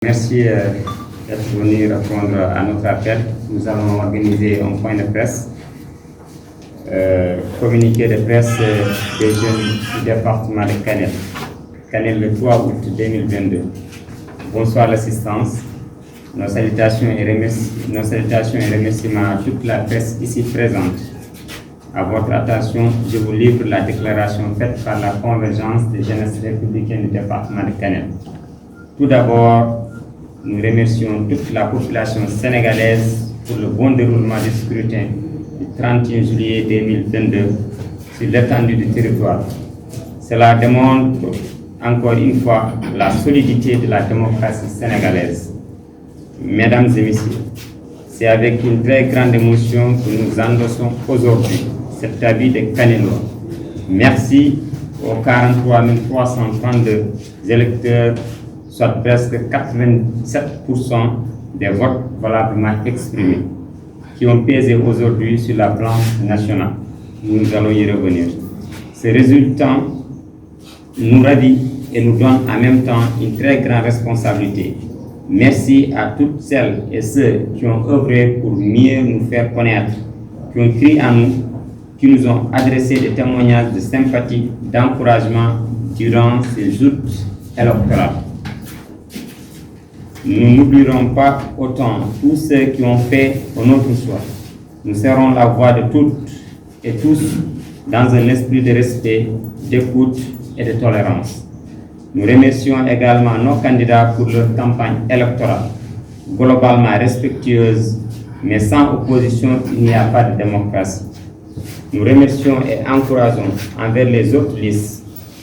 Merci d'être venu répondre à notre appel. Nous allons organiser un point de presse, communiqué de presse des jeunes du département de Kanel. Kanel le 3 août 2022. Bonsoir l'assistance. Nos salutations et remerciements à toute la presse ici présente. À votre attention, je vous livre la déclaration faite par la Convergence des jeunesses républicaines du département de Kanel. Tout d'abord, nous remercions toute la population sénégalaise pour le bon déroulement du scrutin du 31 juillet 2022 sur l'étendue du territoire. Cela démontre encore une fois la solidité de la démocratie sénégalaise. Mesdames et messieurs, c'est avec une très grande émotion que nous endossons aujourd'hui cet avis de Kanelois. Merci aux 43 332 électeurs, soit presque 87% des votes valablement exprimés, qui ont pesé aujourd'hui sur la planche nationale. Nous allons y revenir. Ces résultats nous ravit et nous donnent en même temps une très grande responsabilité. Merci à toutes celles et ceux qui ont œuvré pour mieux nous faire connaître, qui ont crié en nous, qui nous ont adressé des témoignages de sympathie, d'encouragement durant ces joutes électorales. Nous n'oublierons pas autant tous ceux qui ont fait notre choix. Nous serons la voix de toutes et tous dans un esprit de respect, d'écoute et de tolérance. Nous remercions également nos candidats pour leur campagne électorale, globalement respectueuse, mais sans opposition, il n'y a pas de démocratie. Nous remercions et encourageons envers les autres listes.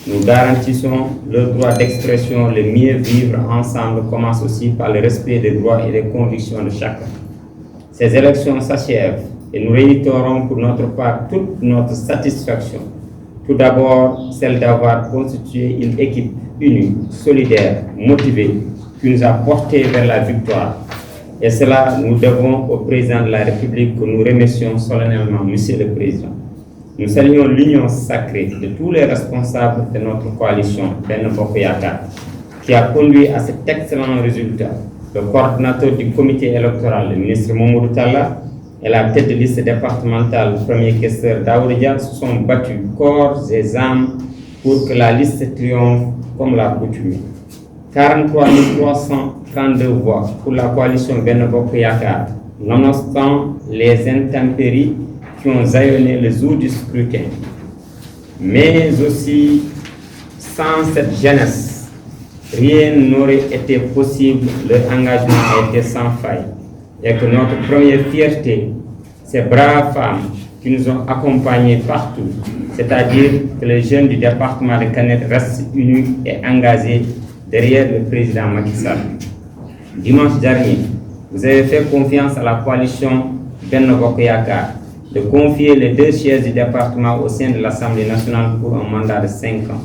Nous garantissons le droit d'expression, le mieux vivre ensemble commence aussi par le respect des droits et des convictions de chacun. Ces élections s'achèvent et nous réitérons pour notre part toute notre satisfaction. Tout d'abord, celle d'avoir constitué une équipe unie, solidaire, motivée, qui nous a portés vers la victoire. Et cela, nous devons au président de la République que nous remercions solennellement, Monsieur le Président. Nous saluons l'union sacrée de tous les responsables de notre coalition, Benno Bokk Yakaar, qui a conduit à cet excellent résultat. Le coordinateur du comité électoral, le ministre Mamadou Talla, et la tête de liste départementale, le premier questeur Daouda Dia, se sont battus corps et âme pour que la liste triomphe comme la coutume. 43 332 voix pour la coalition Benno Bokk Yakaar, nonobstant les intempéries qui ont zaillonné le jour du scrutin. Mais aussi, sans cette jeunesse, rien n'aurait été possible, leur engagement a été sans faille. Et que notre première fierté, ces braves femmes qui nous ont accompagnés partout, c'est-à-dire que les jeunes du département de Kanel restent unis et engagés derrière le président Macky Sall. Dimanche dernier, vous avez fait confiance à la coalition Benno Bokk Yakaar de confier les 2 sièges du département au sein de l'Assemblée nationale pour un mandat de 5 ans.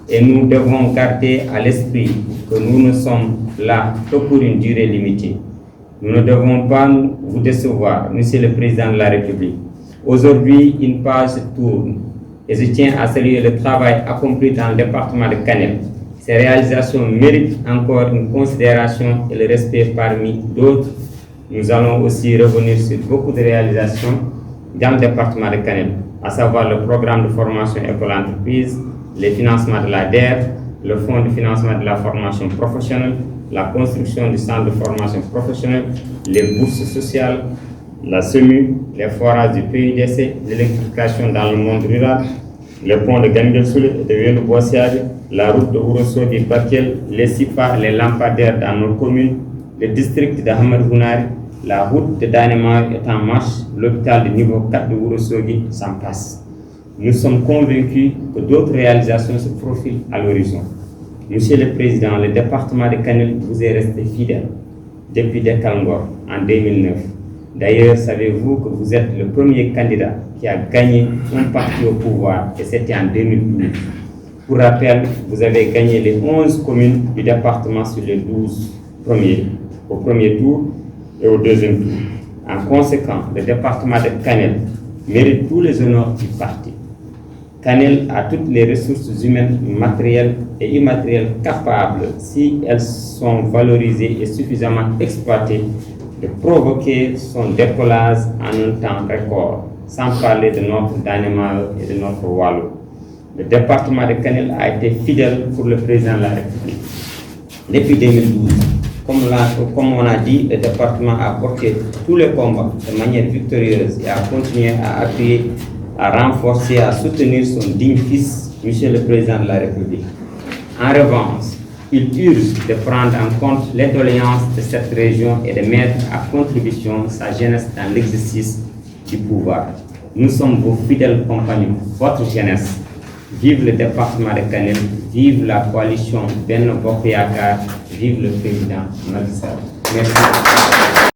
Et nous devons garder à l'esprit que nous ne sommes là que pour une durée limitée. Nous ne devons pas vous décevoir, Monsieur le Président de la République. Aujourd'hui, une page se tourne et je tiens à saluer le travail accompli dans le département de Kanel. Ces réalisations méritent encore une considération et le respect parmi d'autres. Nous allons aussi revenir sur beaucoup de réalisations dans le département de Kanel, à savoir le programme de formation école-entreprise, les financements de la DER, le fonds de financement de la formation professionnelle, la construction du centre de formation professionnelle, les bourses sociales, la SEMU, les forages du PUDC, l'électrification dans le monde rural, le pont de Ganguel-Soule et de Wélo-Bossiage, la route de Ourossogui-Bakel, les SIPA, les lampadaires dans nos communes, le district de Hamad Hounari, la route de Danemar est en marche, l'hôpital de niveau 4 de Ourossogui s'en passe. Nous sommes convaincus que d'autres réalisations se profilent à l'horizon. Monsieur le Président, le département de Kanel vous est resté fidèle depuis Dekalngor en 2009. D'ailleurs, savez-vous que vous êtes le premier candidat qui a gagné un parti au pouvoir et c'était en 2012. Pour rappel, vous avez gagné les 11 communes du département sur les 12 premiers, au premier tour et au deuxième tour. En conséquence, le département de Kanel mérite tous les honneurs du parti. Kanel a toutes les ressources humaines, matérielles et immatérielles capables, si elles sont valorisées et suffisamment exploitées, de provoquer son décollage en un temps record, sans parler de notre Danimal et de notre Wallo. Le département de Kanel a été fidèle pour le président de la République. Depuis 2012, comme on a dit, le département a porté tous les combats de manière victorieuse et a continué à appuyer, à renforcer, à soutenir son digne fils, Monsieur le Président de la République. En revanche, il urge de prendre en compte les doléances de cette région et de mettre à contribution sa jeunesse dans l'exercice du pouvoir. Nous sommes vos fidèles compagnons, votre jeunesse. Vive le département de Kanel, vive la coalition Benno Bokk Yakaar, vive le président Macky Sall. Merci.